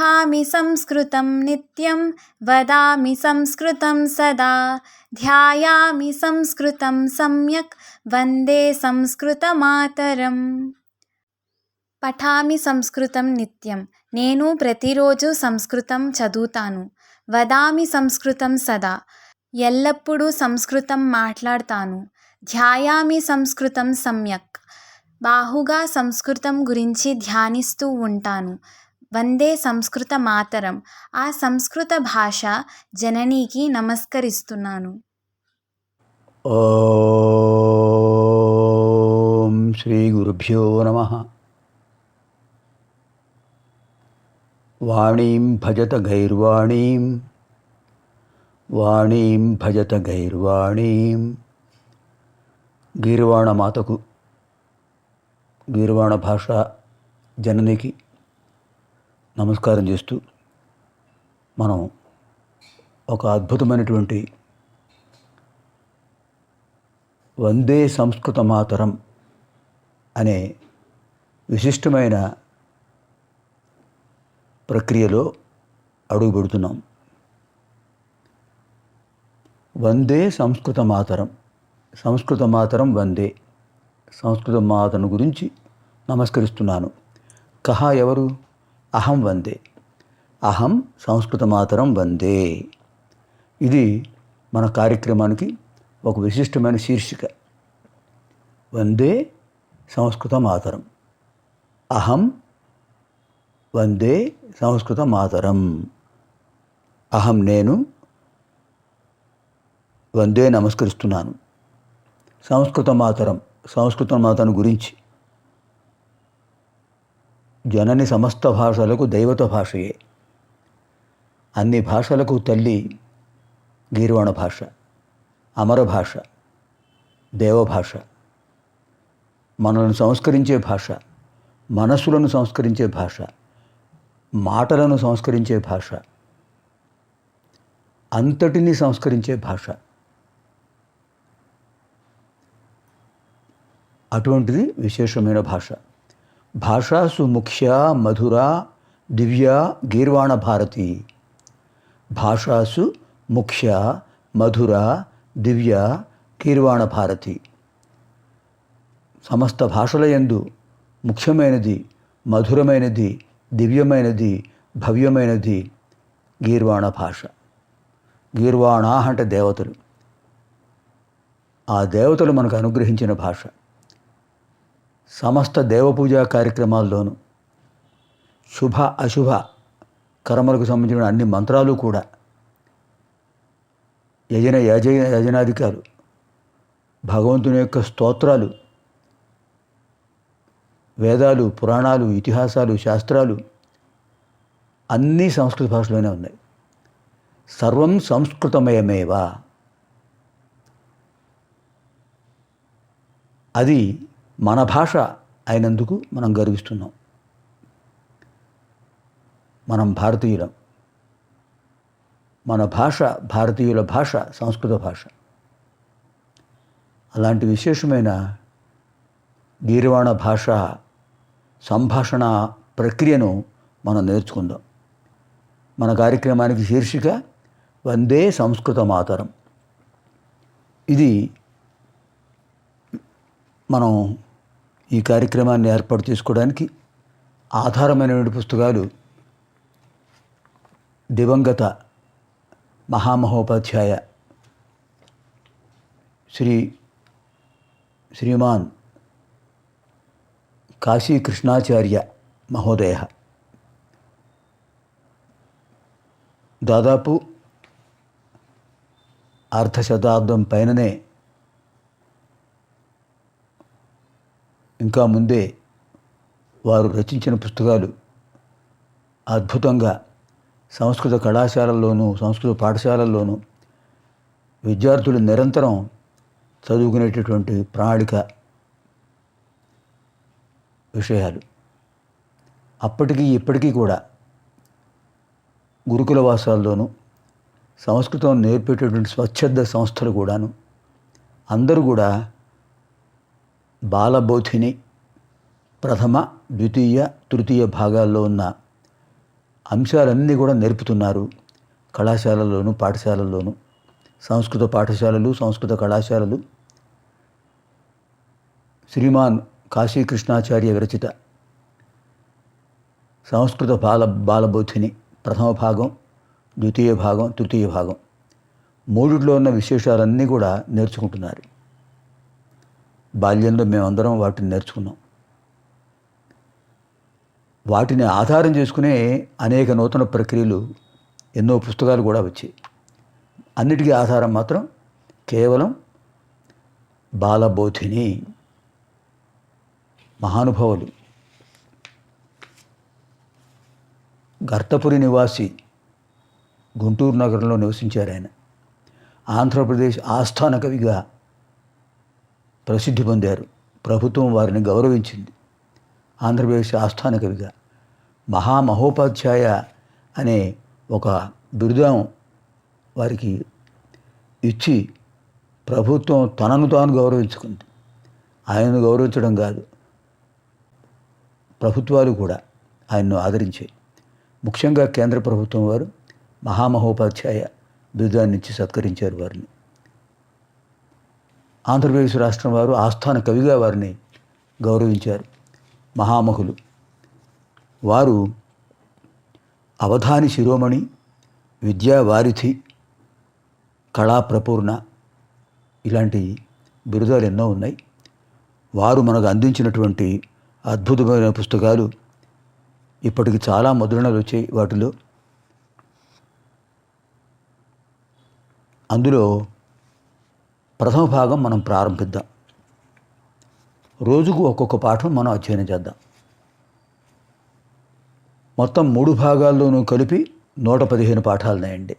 पठामि संस्कृतं नित्यं वदामि संस्कृतं सदा ध्यायामि संस्कृतं सम्यक् वन्दे సంస్కృతమాతరం. పఠామి సంస్కృతం నిత్యం, నేను ప్రతిరోజు సంస్కృతం చదువుతాను. వదామి సంస్కృతం సదా, ఎల్లప్పుడూ సంస్కృతం మాట్లాడతాను. ధ్యాయామి సంస్కృతం సమ్యక్, బాహుగా సంస్కృతం గురించి ధ్యానిస్తూ ఉంటాను. వందే సంస్కృత మాతరం, ఆ సంస్కృత భాష జననీకి నమస్కరిస్తున్నాను. ఓం శ్రీ గురుభ్యో నమః. వాణీం భజత గైర్వాణీం, వాణీం భజత గైర్వాణీం. గీర్వాణ మాతకు, గీర్వాణ భాష జననికి నమస్కారం చేస్తూ మనం ఒక అద్భుతమైనటువంటి వందే సంస్కృత మాతరం అనే విశిష్టమైన ప్రక్రియలో అడుగు పెడుతున్నాం. వందే సంస్కృత మాతరం, సంస్కృత మాతరం వందే, సంస్కృత మాతను గురించి నమస్కరిస్తున్నాను. కహ ఎవరు? అహం వందే, అహం సంస్కృత మాతరం వందే. ఇది మన కార్యక్రమానికి ఒక విశిష్టమైన శీర్షిక. వందే సంస్కృత మాతరం, అహం వందే సంస్కృత మాతరం. అహం నేను వందే నమస్కరిస్తున్నాను. సంస్కృత మాతరం, సంస్కృత మాతను గురించి. జనని సమస్త భాషలకు దైవత భాషయే. అన్ని భాషలకు తల్లి గీర్వాణ భాష, అమర భాష, దేవభాష. మనలను సంస్కరించే భాష, మనస్సులను సంస్కరించే భాష, మాటలను సంస్కరించే భాష, అంతటినీ సంస్కరించే భాష. అటువంటిది విశేషమైన భాష. భాషాసు ముఖ్యా మధురా దివ్యా గీర్వాణ భారతి. భాషాసు ముఖ్యా మధురా దివ్య గీర్వాణ భారతి. సమస్త భాషల యందు ముఖ్యమైనది, మధురమైనది, దివ్యమైనది, భవ్యమైనది గీర్వాణ భాష. గీర్వాణ అంటే దేవతలు. ఆ దేవతలు మనకు అనుగ్రహించిన భాష. సమస్త దేవపూజా కార్యక్రమాల్లోనూ శుభ అశుభ కర్మలకు సంబంధించిన అన్ని మంత్రాలు కూడా, యజనాధికాలు, భగవంతుని యొక్క స్తోత్రాలు, వేదాలు, పురాణాలు, ఇతిహాసాలు, శాస్త్రాలు అన్నీ సంస్కృత భాషలోనే ఉన్నాయి. సర్వం సంస్కృతమయమేవా. అది మన భాష అయినందుకు మనం గర్విస్తున్నాం. మనం భారతీయులం. మన భాష, భారతీయుల భాష సంస్కృత భాష. అలాంటి విశేషమైన గీర్వాణ భాష సంభాషణ ప్రక్రియను మనం నేర్చుకుందాం. మన కార్యక్రమానికి శీర్షిక వందే సంస్కృత మాతరం. ఇది మనం ఈ కార్యక్రమాన్ని ఏర్పాటు చేసుకోవడానికి ఆధారమైనటువంటి పుస్తకాలు దివంగత మహామహోపాధ్యాయ శ్రీమాన్ కాశీ కృష్ణాచార్య మహోదయ. దాదాపు అర్ధశతాబ్దం పైననే, ఇంకా ముందే వారు రచించిన పుస్తకాలు అద్భుతంగా సంస్కృత కళాశాలల్లోనూ సంస్కృత పాఠశాలల్లోనూ విద్యార్థులు నిరంతరం చదువుకునేటటువంటి ప్రణాళిక విషయాలు. అప్పటికీ ఇప్పటికీ కూడా గురుకుల వాసాల్లోనూ సంస్కృతం నేర్పేటటువంటి స్వచ్ఛంద సంస్థలు కూడాను అందరూ కూడా బాలబోధిని ప్రథమ, ద్వితీయ, తృతీయ భాగాల్లో ఉన్న అంశాలన్నీ కూడా నేర్పుతున్నారు. కళాశాలల్లోనూ పాఠశాలల్లోనూ, సంస్కృత పాఠశాలలు, సంస్కృత కళాశాలలు. శ్రీమాన్ కాశీకృష్ణాచార్య విరచిత సంస్కృత బాలబోధిని ప్రథమ భాగం, ద్వితీయ భాగం, తృతీయ భాగం మూడిట్లో ఉన్న విశేషాలన్నీ కూడా నేర్చుకుంటున్నారు. బాల్యంలో మేమందరం వాటిని నేర్చుకున్నాం. వాటిని ఆధారం చేసుకునే అనేక నూతన ప్రక్రియలు, ఎన్నో పుస్తకాలు కూడా వచ్చాయి. అన్నిటికీ ఆధారం మాత్రం కేవలం బాలబోధిని. మహానుభావులు. గర్తపురి నివాసి, గుంటూరు నగరంలో నివసించారు ఆయన. ఆంధ్రప్రదేశ్ ఆస్థాన కవిగా ప్రసిద్ధి పొందారు. ప్రభుత్వం వారిని గౌరవించింది. ఆంధ్రప్రదేశ్ ఆస్థాన కవిగా మహామహోపాధ్యాయ అనే ఒక బిరుదం వారికి ఇచ్చి ప్రభుత్వం తనను తాను గౌరవించుకుంది. ఆయనను గౌరవించడం కాదు, ప్రభుత్వాలు కూడా ఆయన్ను ఆదరించాయి. ముఖ్యంగా కేంద్ర ప్రభుత్వం వారు మహామహోపాధ్యాయ బిరుదాన్ని ఇచ్చి సత్కరించారు వారిని. ఆంధ్రప్రదేశ్ రాష్ట్రం వారు ఆస్థాన కవిగా వారిని గౌరవించారు. మహామహులు వారు అవధాని శిరోమణి, విద్యావారిధి, కళాప్రపూర్ణ ఇలాంటి బిరుదాలు ఎన్నో ఉన్నాయి. వారు మనకు అందించినటువంటి అద్భుతమైన పుస్తకాలు ఇప్పటికి చాలా ముద్రణలు వచ్చాయి. వాటిలో అందులో ప్రథమ భాగం మనం ప్రారంభిద్దాం. రోజుకు ఒక్కొక్క పాఠం మనం అధ్యయనం చేద్దాం. మొత్తం 3 భాగాల్లోనూ కలిపి 115 పాఠాలు ఉన్నాయండి.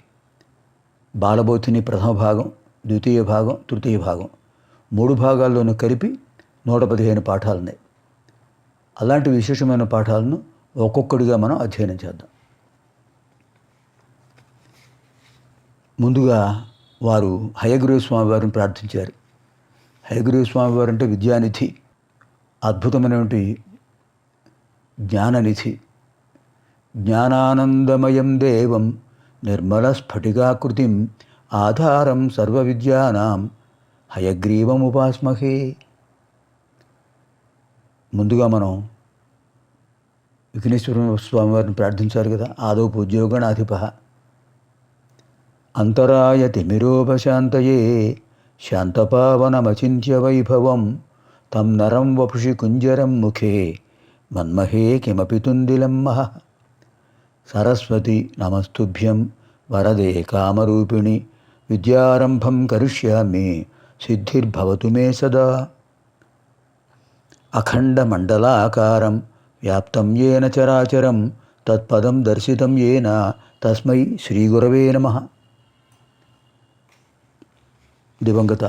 బాలబోధిని ప్రథమ భాగం, ద్వితీయ భాగం, తృతీయ భాగం 3 భాగాల్లోనూ కలిపి 115 పాఠాలు ఉన్నాయి. అలాంటి విశేషమైన పాఠాలను ఒక్కొక్కడిగా మనం అధ్యయనం చేద్దాం. ముందుగా వారు హయగ్రీవ స్వామి వారిని ప్రార్థించారు. హయగ్రీవ స్వామి వారు అంటే విద్యానిధి, అద్భుతమైనటువంటి జ్ఞాననిధి. జ్ఞానానందమయం దేవం నిర్మల స్ఫటికాకృతిం ఆధారం సర్వ విద్యానాం హయగ్రీవముపాస్మహే. ముందుగా మనం విఘ్నేశ్వర స్వామివారిని ప్రార్థించారు కదా. ఆదౌ పూజ్యోగణాధిప అంతరాయ తిమిరోపశాంతయే శాంతపావనమచింత్య వైభవం తం నరం వపుషి కుంజరం ముఖే మన్మహే కిమపి తుందిలం మహ. సరస్వతి నమస్తుభ్యం వరదే కామరూపిణి విద్యారంభం కరిష్యామి సిద్ధిర్భవతు మే సదా. అఖండమండలాకారం వ్యాప్తం ఏన చరాచరం తత్పదం దర్శితం ఏన తస్మై శ్రీగురవే నమః. దివంగత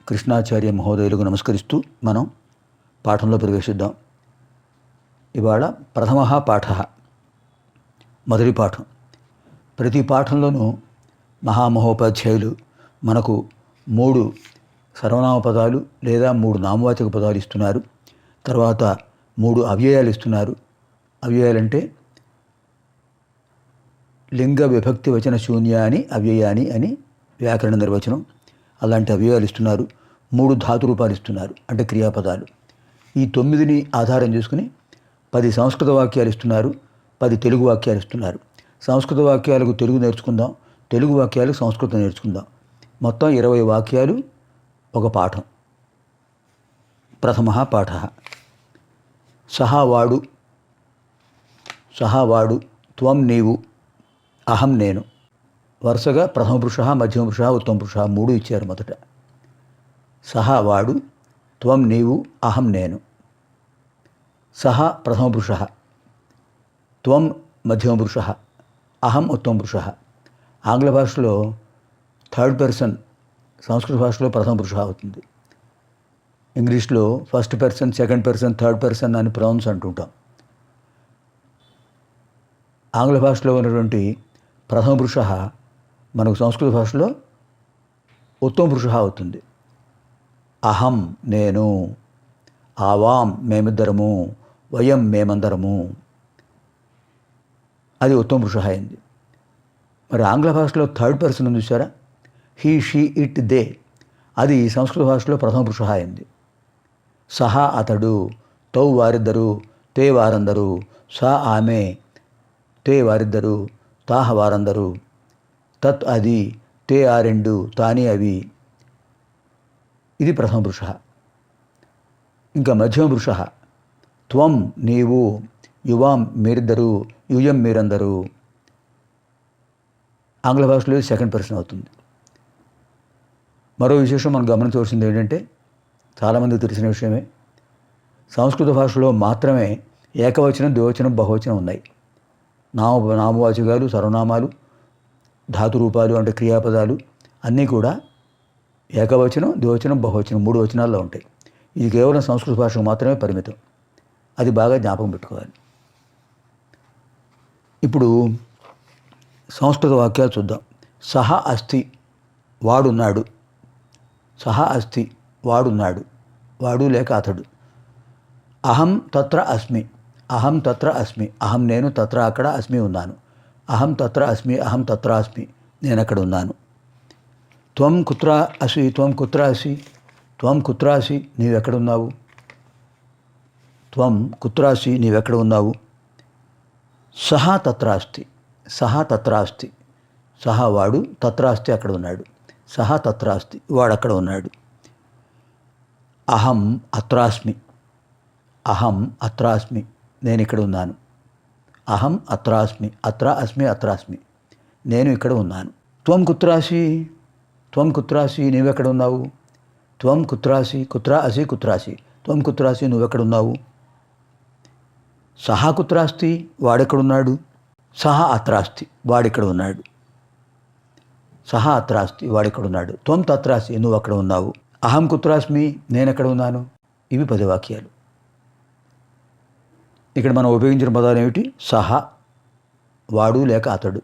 కృష్ణాచార్య మహోదయులకు నమస్కరిస్తూ మనం పాఠంలో ప్రవేశిద్దాం. ఇవాళ ప్రథమ పాఠ, మొదటి పాఠం. ప్రతి పాఠంలోనూ మహామహోపాధ్యాయులు మనకు 3 సర్వనామ పదాలు లేదా 3 నామవాచక పదాలు ఇస్తున్నారు. తర్వాత 3 అవ్యయాలు ఇస్తున్నారు. అవ్యయాలంటే లింగ విభక్తి వచన శూన్యాని అవ్యయాని అని వ్యాకరణ నిర్వచనం. అలాంటి అవ్యయాలు ఇస్తున్నారు. 3 ధాతు రూపాలు ఇస్తున్నారు, అంటే క్రియాపదాలు. ఈ 9ని ఆధారం చేసుకుని 10 సంస్కృత వాక్యాలు ఇస్తున్నారు, 10 తెలుగు వాక్యాలు ఇస్తున్నారు. సంస్కృత వాక్యాలకు తెలుగు నేర్చుకుందాం, తెలుగు వాక్యాలకు సంస్కృతం నేర్చుకుందాం. మొత్తం 20 వాక్యాలు ఒక పాఠం. ప్రథమ పాఠ. సహా వాడు, త్వం నీవు, అహం నేను. వరుసగా ప్రథమ పురుష, మధ్యమ పురుష, ఉత్తమ పురుష 3 ఇచ్చారు. మొదట సహా వాడు, త్వం నీవు, అహం నేను. సహ ప్రథమ పురుష, త్వం మధ్యమ పురుష, అహం ఉత్తమ పురుష. ఆంగ్ల భాషలో థర్డ్ పర్సన్, సంస్కృత భాషలో ప్రథమ పురుష అవుతుంది. ఇంగ్లీష్లో first person, second person, third person అని ప్రొనౌన్స్ అంటుంటాం. ఆంగ్ల భాషలో ఉన్నటువంటి ప్రథమ పురుష మనకు సంస్కృత భాషలో ఉత్తమ పురుష అవుతుంది. అహం నేను, ఆవాం మేమిద్దరము, వయం మేమందరము. అది ఉత్తమ పురుష అయింది. మరి ఆంగ్ల భాషలో థర్డ్ పర్సన్ ఉంది చూసారా, హీ షీ ఇట్ దే, అది సంస్కృత భాషలో ప్రథమ పురుష అయింది. సహా అతడు, తౌ వారిద్దరు, తే వారందరూ, సా ఆమె, తే వారిద్దరు, తాహ వారందరూ, తత్ అది, తే ఆ రెండు, తాని అవి, ఇది ప్రథమ పురుష. ఇంకా మధ్యమ పురుష, త్వం నీవు, యువాం మీరిద్దరు, యూయం మీరందరూ. ఆంగ్ల భాషలో సెకండ్ పర్సన్ అవుతుంది. మరో విశేషం మనం గమనించవలసింది ఏంటంటే, చాలామందికి తెలిసిన విషయమే, సంస్కృత భాషలో మాత్రమే ఏకవచనం, ద్వివచనం, బహువచనం ఉన్నాయి. నామవాచకాలు, సర్వనామాలు, ధాతురూపాలు అంటే క్రియాపదాలు అన్నీ కూడా ఏకవచనం, ద్వివచనం, బహువచనం 3 వచనాల్లో ఉంటాయి. ఇది కేవలం సంస్కృత భాషకు మాత్రమే పరిమితం. అది బాగా జ్ఞాపకం పెట్టుకోవాలి. ఇప్పుడు సంస్కృత వాక్యాలు చూద్దాం. సహ అస్తి, వాడున్నాడు. సహ అస్తి, వాడున్నాడు, వాడు లేక అతడు. అహం తత్ర అస్మి, అహం తత్ర అస్మి, అహం నేను, తత్ర అక్కడ, అస్మి ఉన్నాను. అహం తత్ర అస్మి, అహం తత్ర అస్మి, నేను అక్కడ ఉన్నాను. త్వం కుత్ర అసి, త్వం కుత్ర అసి, త్వం కుత్ర అసి, నీవెక్కడున్నావు. త్వం కుత్ర అసి, నీవెక్కడ ఉన్నావు. సహా తత్ర అస్తి, సహా తత్ర అస్తి, సహా వాడు, తత్ర అస్తి అక్కడ ఉన్నాడు. సహా తత్ర అస్తి, వాడు అక్కడ ఉన్నాడు. అహం అత్రాస్మి, అహం అత్రాస్మి, నేను ఇక్కడ ఉన్నాను. అహం అత్రాస్మి, అత్ర అస్మి అత్రాస్మి, నేను ఇక్కడ ఉన్నాను. త్వం కుత్రాసి, త్వం కుత్రాసి, నీవెక్కడ ఉన్నావు. త్వం కుత్రాసి, కుత్ర అసి కుత్రాసి, త్వం కుత్రాసి, నువ్వెక్కడున్నావు. సహా కుత్రాస్తి, వాడెక్కడున్నాడు. సహా అత్రాస్తి, వాడిక్కడ ఉన్నాడు. సహా అత్రాస్తి, వాడిక్కడున్నాడు. త్వం తత్రాసి, నువ్వు అక్కడ ఉన్నావు. అహం కుత్రాస్మి, నేనెక్కడ ఉన్నాను. ఇవి 10 వాక్యాలు. ఇక్కడ మనం ఉపయోగించిన పదాలు ఏమిటి. సహా, వాడు లేక అతడు.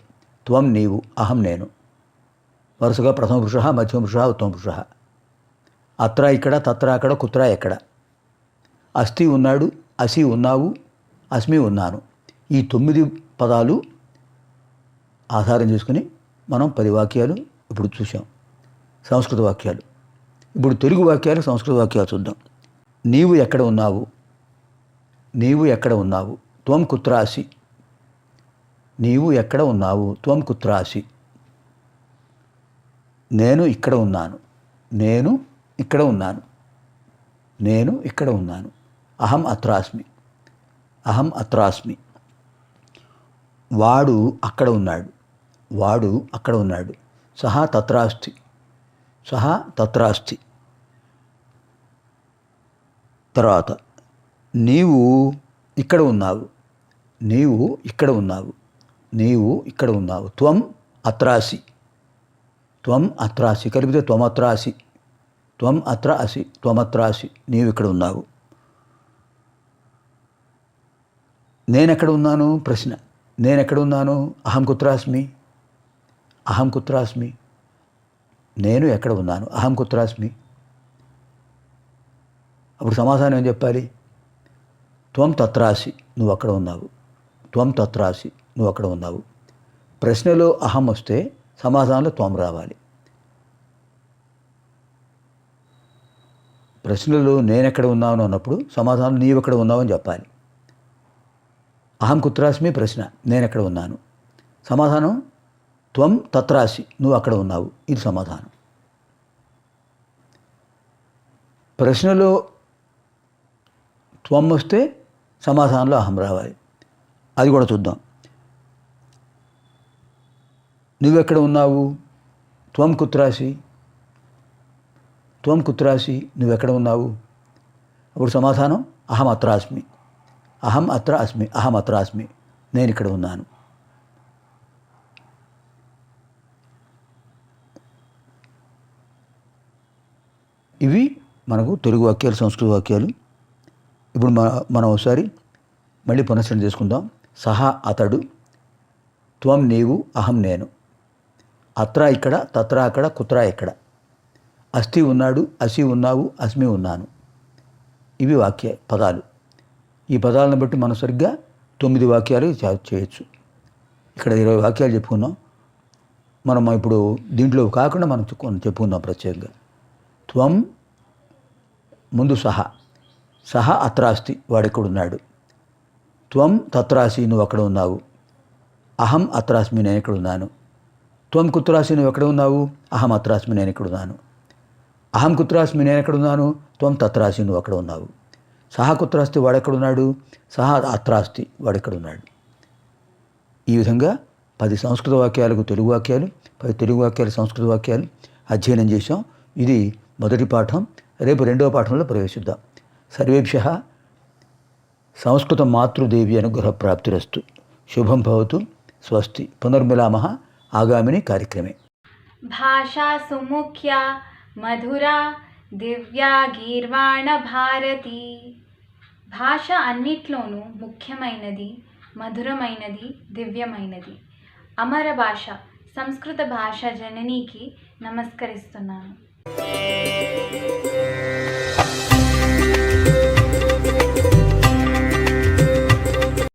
త్వం నీవు, అహం నేను. వరుసగా ప్రథమ పురుష, మధ్యమ పురుష, ఉత్తమ పురుష. అత్ర ఇక్కడ, తత్ర అక్కడ, కుత్ర ఎక్కడ. అస్తి ఉన్నాడు, అసి ఉన్నావు, అస్మి ఉన్నాను. ఈ 9 పదాలు ఆధారం చేసుకుని మనం 10 వాక్యాలు ఇప్పుడు చూసాం, సంస్కృత వాక్యాలు. ఇప్పుడు తెలుగు వాక్యాలు, సంస్కృత వాక్యాలు చూద్దాం. నీవు ఎక్కడ ఉన్నావు. నీవు ఎక్కడ ఉన్నావు. త్వం కుత్రాసి, నీవు ఎక్కడ ఉన్నావు. త్వం కుత్రాసి. నేను ఇక్కడ ఉన్నాను. నేను ఇక్కడ ఉన్నాను. నేను ఇక్కడ ఉన్నాను. అహం అత్రాస్మి, అహం అత్రాస్మి. వాడు అక్కడ ఉన్నాడు. వాడు అక్కడ ఉన్నాడు. సహా తత్రాస్తి, సహా తత్రాస్తి. తర్వాత నీవు ఇక్కడ ఉన్నావు. నీవు ఇక్కడ ఉన్నావు. నీవు ఇక్కడ ఉన్నావు. త్వం అత్రాసి, త్వం అత్రాసి. కలిపితే త్వమత్రాసి, త్వం అత్ర అసి, త్వమత్రాసి. నీవు ఇక్కడ ఉన్నావు. నేనెక్కడ ఉన్నాను. ప్రశ్న. నేనెక్కడ ఉన్నాను. అహం కుత్రాస్మి, అహం కుత్రాస్మి. నేను ఎక్కడ ఉన్నాను. అహం కుత్రాస్మి. అప్పుడు సమాధానం ఏం చెప్పాలి. త్వం తత్రాసి, నువ్వు అక్కడ ఉన్నావు. త్వం తత్రాసి, నువ్వు అక్కడ ఉన్నావు. ప్రశ్నలో అహం వస్తే సమాధానంలో త్వం రావాలి. ప్రశ్నలో నేనెక్కడ ఉన్నాను అన్నప్పుడు సమాధానం నీవెక్కడ ఉన్నావు అని చెప్పాలి. అహం కుత్రాస్మి ప్రశ్న, నేనెక్కడ ఉన్నాను. సమాధానం త్వం తత్రాసి, నువ్వు అక్కడ ఉన్నావు. ఇది సమాధానం. ప్రశ్నలో త్వం వస్తే సమాధానంలో అహం రావాలి. అది కూడా చూద్దాం. నువ్వెక్కడ ఉన్నావు. త్వం కుత్రాసి, త్వం కుత్రాసి, నువ్వెక్కడ ఉన్నావు. అప్పుడు సమాధానం అహం అత్ర అస్మి, అహం అత్ర అస్మి, అహం అత్ర అస్మి, నేను ఇక్కడ ఉన్నాను. ఇవి మనకు తెలుగు వాక్యాలు, సంస్కృత వాక్యాలు. ఇప్పుడు మనం ఒకసారి మళ్ళీ పునశ్చరణ చేసుకుందాం. సహా అతడు, త్వం నీవు, అహం నేను. అత్ర ఇక్కడ, తత్ర అక్కడ, కుత్ర ఎక్కడ. అస్థి ఉన్నాడు, అసి ఉన్నావు, అస్మి ఉన్నాను. ఇవి పదాలు. ఈ పదాలను బట్టి మనం సరిగ్గా 9 వాక్యాలు చేయొచ్చు. ఇక్కడ 20 వాక్యాలు చెప్పుకున్నాం. మనం ఇప్పుడు దీంట్లో కాకుండా మనం చెప్పుకుందాం ప్రత్యేకంగా. త్వం ముందు సహ అత్రాస్తి, వాడెక్కడున్నాడు. త్వం తత్రాసి, నువ్వు అక్కడ ఉన్నావు. అహం అత్రాస్మి, నేను ఇక్కడ ఉన్నాను. త్వం కుత్రాసి, నువ్వు ఎక్కడ ఉన్నావు. అహం అత్రాస్మి, నేను ఇక్కడ ఉన్నాను. అహం కుత్రాస్మి, నేను ఎక్కడున్నాను. త్వం తత్రాసి, నువ్వు అక్కడ ఉన్నావు. సహ కుత్రాస్తి, వాడెక్కడున్నాడు. సహ అత్రాస్తి, వాడెక్కడున్నాడు. ఈ విధంగా 10 సంస్కృత వాక్యాలకు తెలుగు వాక్యాలు, 10 తెలుగు వాక్యాలు సంస్కృత వాక్యాలు అధ్యయనం చేశాం. ఇది మొదటి పాఠం. రేపు రెండవ పాఠంలో ప్రవేశిద్దాం. సర్వేభ్యః సంస్కృత మాతృదేవి అనుగ్రహ ప్రాప్తిరస్తు. శుభం భవతు. స్వస్తి. పునర్మిలామః ఆగామిని కార్యక్రమే. భాషా సుముఖ్య మధురా దివ్యా గీర్వాణ భారతి. భాష అన్నిట్లోనూ ముఖ్యమైనది, మధురమైనది, దివ్యమైనది. అమర భాష సంస్కృత భాష జననీకి నమస్కరిస్తున్నాను.